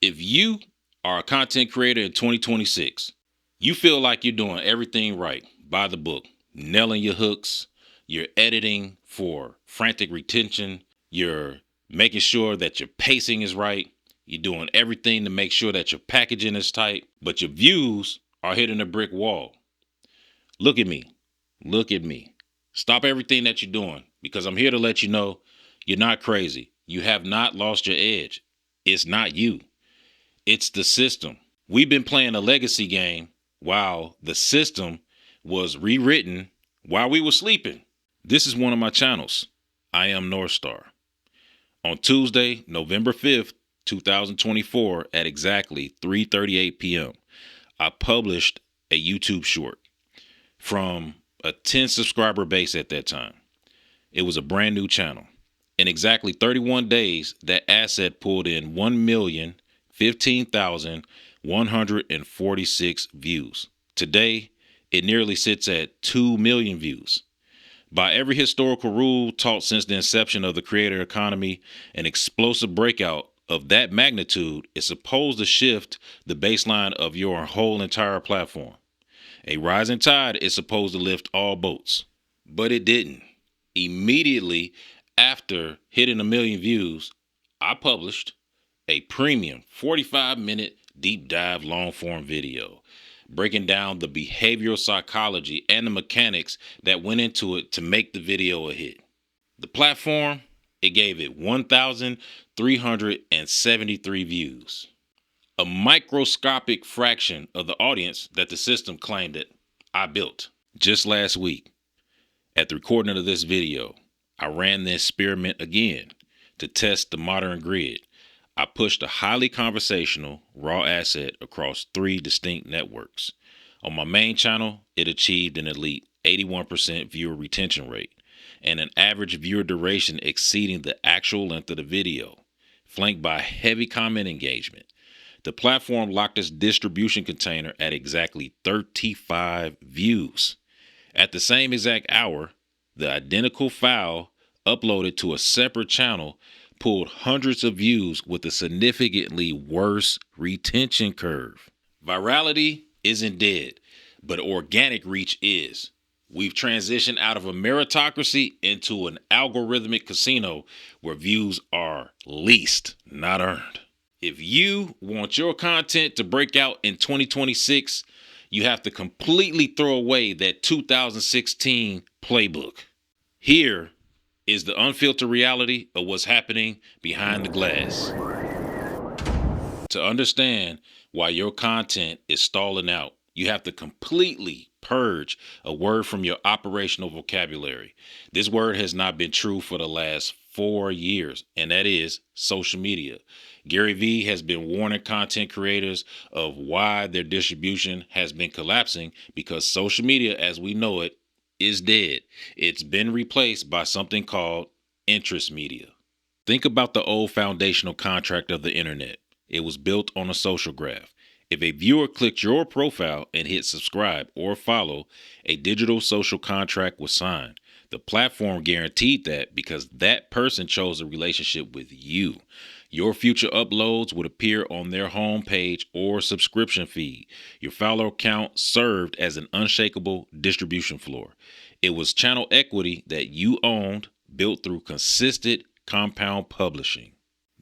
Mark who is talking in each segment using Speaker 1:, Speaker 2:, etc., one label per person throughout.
Speaker 1: If you are a content creator in 2026, you feel like you're doing everything right by the book, nailing your hooks, you're editing for frantic retention, you're making sure that your pacing is right, you're doing everything to make sure that your packaging is tight, but your views are hitting a brick wall. Look at me. Look at me. Stop everything that you're doing because I'm here to let you know you're not crazy. You have not lost your edge. It's not you. It's the system. We've been playing a legacy game while the system was rewritten while we were sleeping. This is one of my channels. I am Northstar. On Tuesday, November 5th, 2024 at exactly 3:38 p.m., I published a YouTube short from a 10 subscriber base at that time. It was a brand new channel. In exactly 31 days, that asset pulled in 1,015,146 views. Today, it nearly sits at 2 million views. By every historical rule taught since the inception of the creator economy, an explosive breakout of that magnitude is supposed to shift the baseline of your whole entire platform. A rising tide is supposed to lift all boats, but it didn't. Immediately after hitting 1 million views, I published a premium 45-minute deep dive long form video breaking down the behavioral psychology and the mechanics that went into it to make the video a hit. The platform, it gave it 1,373 views. A microscopic fraction of the audience that the system claimed that I built. Just last week, at the recording of this video, I ran the experiment again to test the modern grid. I pushed a highly conversational raw asset across 3 distinct networks. On my main channel, it achieved an elite 81% viewer retention rate and an average viewer duration exceeding the actual length of the video, flanked by heavy comment engagement. The platform locked its distribution container at exactly 35 views. At the same exact hour, the identical file uploaded to a separate channel pulled hundreds of views with a significantly worse retention curve. Virality isn't dead, but organic reach is. We've transitioned out of a meritocracy into an algorithmic casino where views are leased, not earned. If you want your content to break out in 2026, you have to completely throw away that 2016 playbook. Here is the unfiltered reality of what's happening behind the glass. To understand why your content is stalling out, you have to completely purge a word from your operational vocabulary. This word has not been true for the last 4 years, and that is social media. Gary Vee has been warning content creators of why their distribution has been collapsing because social media as we know it is dead. It's been replaced by something called interest media. Think about the old foundational contract of the internet. It was built on a social graph. If a viewer clicked your profile and hit subscribe or follow, a digital social contract was signed. The platform guaranteed that because that person chose a relationship with you. Your future uploads would appear on their homepage or subscription feed. Your follower count served as an unshakable distribution floor. It was channel equity that you owned, built through consistent compound publishing.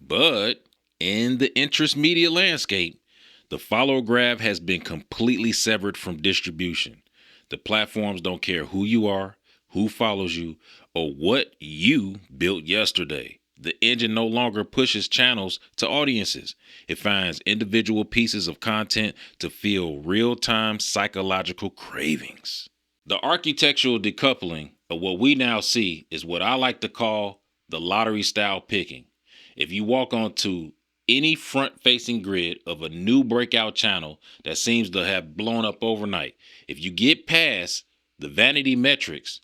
Speaker 1: But in the interest media landscape, the follower graph has been completely severed from distribution. The platforms don't care who you are, who follows you, or what you built yesterday. The engine no longer pushes channels to audiences. It finds individual pieces of content to fill real-time psychological cravings. The architectural decoupling of what we now see is what I like to call the lottery-style picking. If you walk onto any front-facing grid of a new breakout channel that seems to have blown up overnight, if you get past the vanity metrics,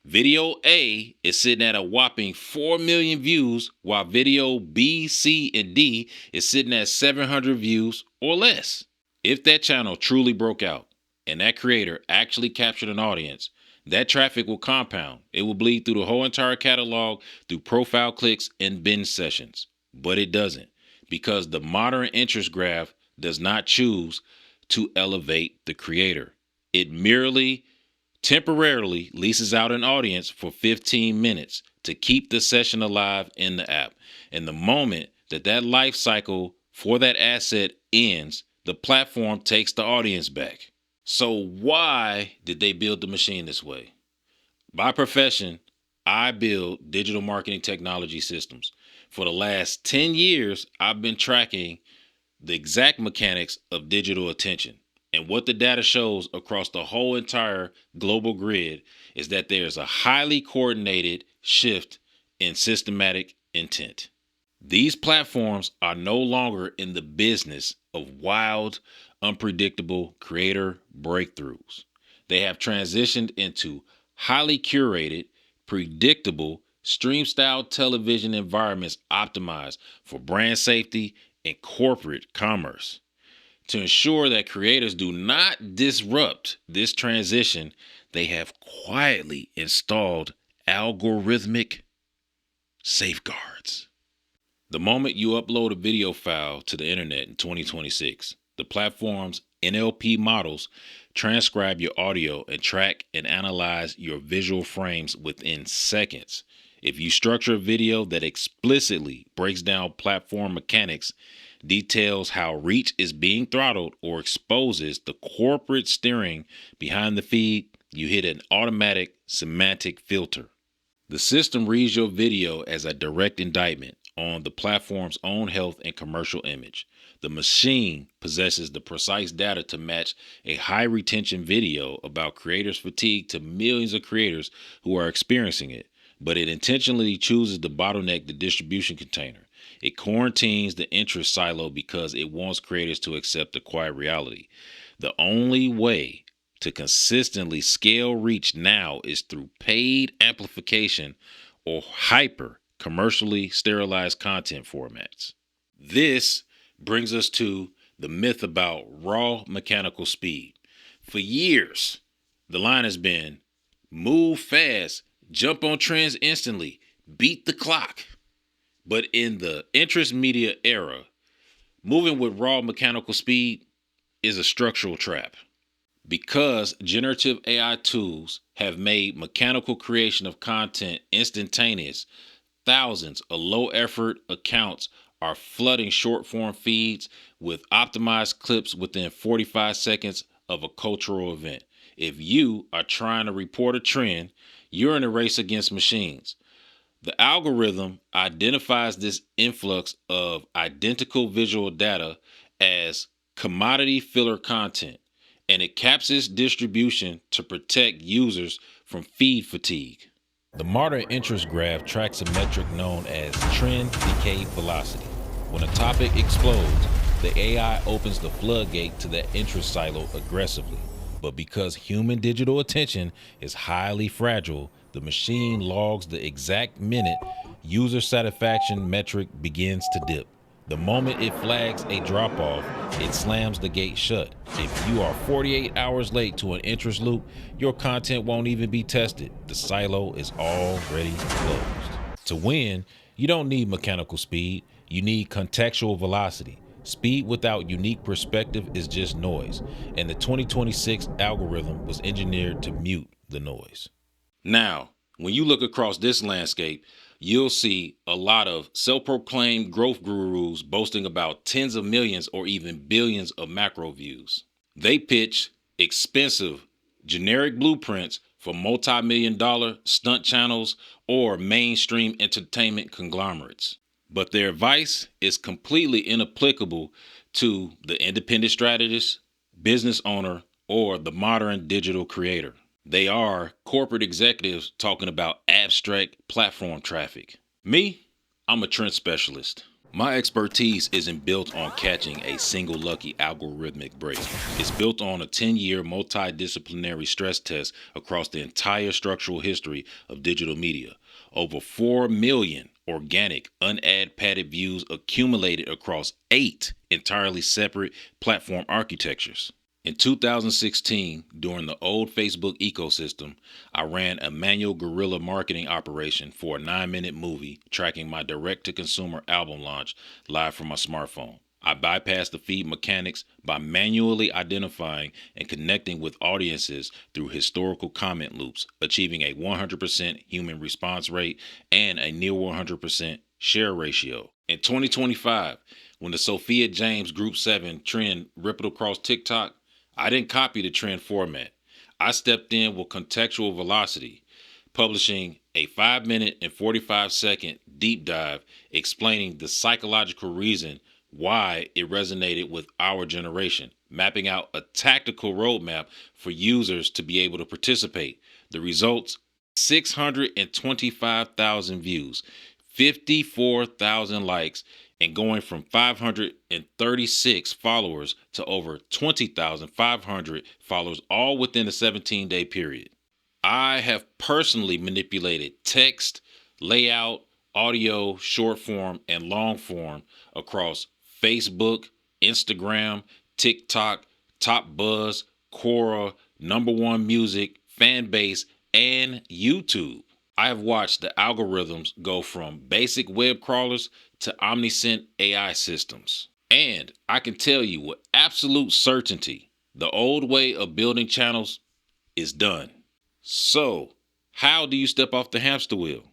Speaker 1: video A is sitting at a whopping 4 million views, while video B, C, and D is sitting at 700 views or less. If that channel truly broke out and that creator actually captured an audience, that traffic will compound. It will bleed through the whole entire catalog through profile clicks and binge sessions. But it doesn't. because the modern interest graph does not choose to elevate the creator. It merely temporarily leases out an audience for 15 minutes to keep the session alive in the app. And the moment that life cycle for that asset ends, the platform takes the audience back. So why did they build the machine this way? By profession, I build digital marketing technology systems. For the last 10 years, I've been tracking the exact mechanics of digital attention. And what the data shows across the whole entire global grid is that there's a highly coordinated shift in systematic intent. These platforms are no longer in the business of wild, unpredictable creator breakthroughs. They have transitioned into highly curated, predictable, stream-style television environments optimized for brand safety and corporate commerce. To ensure that creators do not disrupt this transition, they have quietly installed algorithmic safeguards. The moment you upload a video file to the internet in 2026, the platform's NLP models transcribe your audio and track and analyze your visual frames within seconds. If you structure a video that explicitly breaks down platform mechanics, details how reach is being throttled, or exposes the corporate steering behind the feed, you hit an automatic semantic filter. The system reads your video as a direct indictment on the platform's own health and commercial image. The machine possesses the precise data to match a high retention video about creators' fatigue to millions of creators who are experiencing it, but it intentionally chooses to bottleneck the distribution container. It quarantines the interest silo because it wants creators to accept the quiet reality. The only way to consistently scale reach now is through paid amplification or hyper commercially sterilized content formats. This brings us to the myth about raw mechanical speed. For years, the line has been move fast, jump on trends instantly, beat the clock. But in the interest media era, moving with raw mechanical speed is a structural trap. Because generative AI tools have made mechanical creation of content instantaneous, thousands of low-effort accounts are flooding short-form feeds with optimized clips within 45 seconds of a cultural event. If you are trying to report a trend, you're in a race against machines. The algorithm identifies this influx of identical visual data as commodity filler content, and it caps its distribution to protect users from feed fatigue. The modern interest graph tracks a metric known as trend decade velocity. When a topic explodes, the AI opens the floodgate to that interest silo aggressively. But because human digital attention is highly fragile, the machine logs the exact minute user satisfaction metric begins to dip. The moment it flags a drop-off, it slams the gate shut. If you are 48 hours late to an interest loop, your content won't even be tested. The silo is already closed. To win, you don't need mechanical speed. You need contextual velocity. Speed without unique perspective is just noise, and the 2026 algorithm was engineered to mute the noise. Now, when you look across this landscape, you'll see a lot of self-proclaimed growth gurus boasting about tens of millions or even billions of macro views. They pitch expensive, generic blueprints for multi-million-dollar stunt channels or mainstream entertainment conglomerates. But their advice is completely inapplicable to the independent strategist, business owner, or the modern digital creator. They are corporate executives talking about abstract platform traffic. Me, I'm a trend specialist. My expertise isn't built on catching a single lucky algorithmic break. It's built on a 10-year multidisciplinary stress test across the entire structural history of digital media. Over 4 million organic, unad padded views accumulated across 8 entirely separate platform architectures. In 2016, during the old Facebook ecosystem, I ran a manual guerrilla marketing operation for a 9-minute movie tracking my direct-to-consumer album launch live from my smartphone. I bypassed the feed mechanics by manually identifying and connecting with audiences through historical comment loops, achieving a 100% human response rate and a near 100% share ratio. In 2025, when the Sophia James Group 7 trend rippled across TikTok, I didn't copy the trend format. I stepped in with contextual velocity, publishing a 5-minute and 45-second deep dive explaining the psychological reason why it resonated with our generation, mapping out a tactical roadmap for users to be able to participate. The results: 625,000 views, 54,000 likes, and going from 536 followers to over 20,500 followers, all within a 17-day period. I have personally manipulated text, layout, audio, short form, and long form across Facebook, Instagram, TikTok, Top Buzz, Quora, #1 Music, Fanbase, and YouTube. I have watched the algorithms go from basic web crawlers to omniscient AI systems. And I can tell you with absolute certainty, the old way of building channels is done. So, how do you step off the hamster wheel?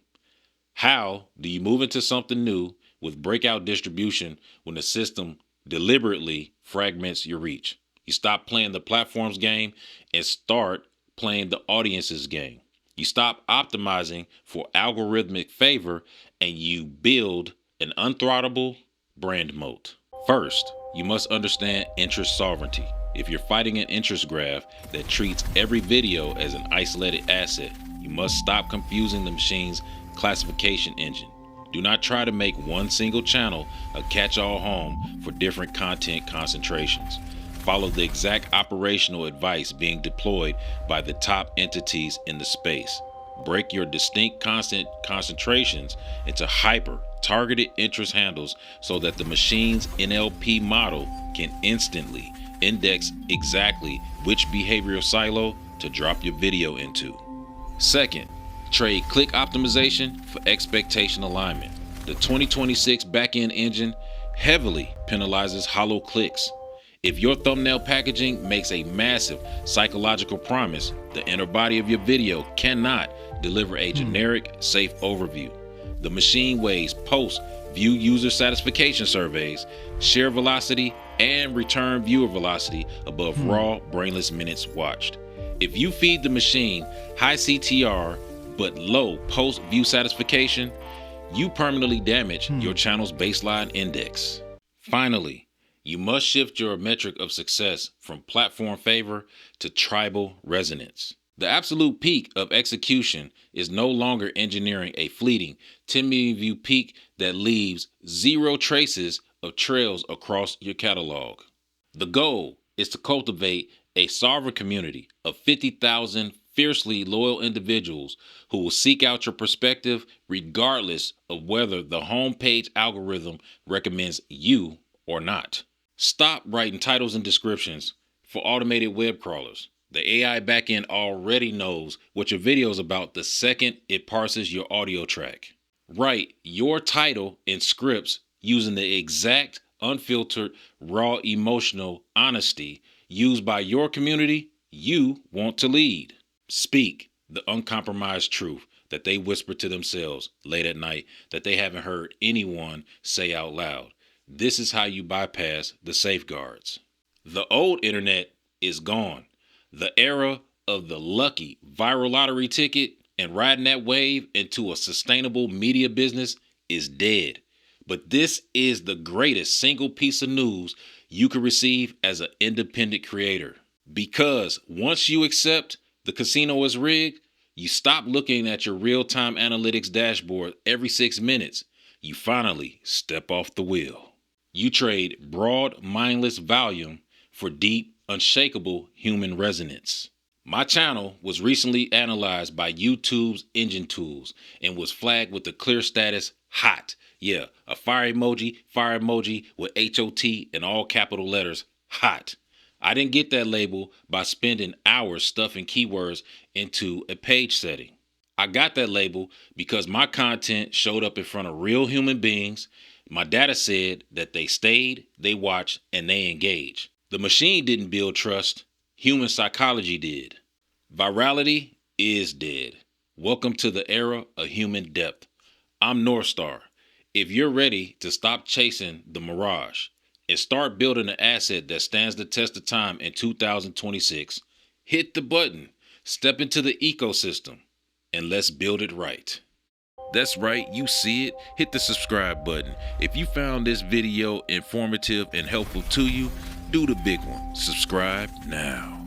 Speaker 1: How do you move into something new with breakout distribution when the system deliberately fragments your reach? You stop playing the platform's game and start playing the audience's game. You stop optimizing for algorithmic favor and you build an unthrottable brand moat. First, you must understand interest sovereignty. If you're fighting an interest graph that treats every video as an isolated asset, you must stop confusing the machine's classification engine. Do not try to make one single channel a catch-all home for different content concentrations. Follow the exact operational advice being deployed by the top entities in the space. Break your distinct constant concentrations into hyper-targeted interest handles so that the machine's NLP model can instantly index exactly which behavioral silo to drop your video into. Second, trade click optimization for expectation alignment. The 2026 backend engine heavily penalizes hollow clicks. If your thumbnail packaging makes a massive psychological promise, the inner body of your video cannot deliver a generic, safe overview. The machine weighs post-view user satisfaction surveys, share velocity, and return viewer velocity above raw, brainless minutes watched. If you feed the machine high CTR but low post-view satisfaction, you permanently damage your channel's baseline index. Finally, you must shift your metric of success from platform favor to tribal resonance. The absolute peak of execution is no longer engineering a fleeting 10 million view peak that leaves zero traces of trails across your catalog. The goal is to cultivate a sovereign community of 50,000 fiercely loyal individuals who will seek out your perspective regardless of whether the homepage algorithm recommends you or not. Stop writing titles and descriptions for automated web crawlers. The AI backend already knows what your video is about the second it parses your audio track. Write your title in scripts using the exact, unfiltered, raw emotional honesty used by your community you want to lead. Speak the uncompromised truth that they whisper to themselves late at night that they haven't heard anyone say out loud. This is how you bypass the safeguards. The old internet is gone. The era of the lucky viral lottery ticket and riding that wave into a sustainable media business is dead. But this is the greatest single piece of news you can receive as an independent creator. Because once you accept the casino is rigged, you stop looking at your real-time analytics dashboard every 6 minutes. You finally step off the wheel. You trade broad, mindless volume for deep, unshakable human resonance. My channel was recently analyzed by YouTube's engine tools and was flagged with the clear status hot. Yeah, a fire emoji with HOT in all capital letters, hot. I didn't get that label by spending hours stuffing keywords into a page setting. I got that label because my content showed up in front of real human beings. My data said that they stayed, they watched, and they engaged. The machine didn't build trust. Human psychology did. Virality is dead. Welcome to the era of human depth. I'm Northstar. If you're ready to stop chasing the mirage and start building an asset that stands the test of time in 2026, hit the button, step into the ecosystem, and let's build it right. That's right, you see it. Hit the subscribe button. If you found this video informative and helpful to you, do the big one. Subscribe now.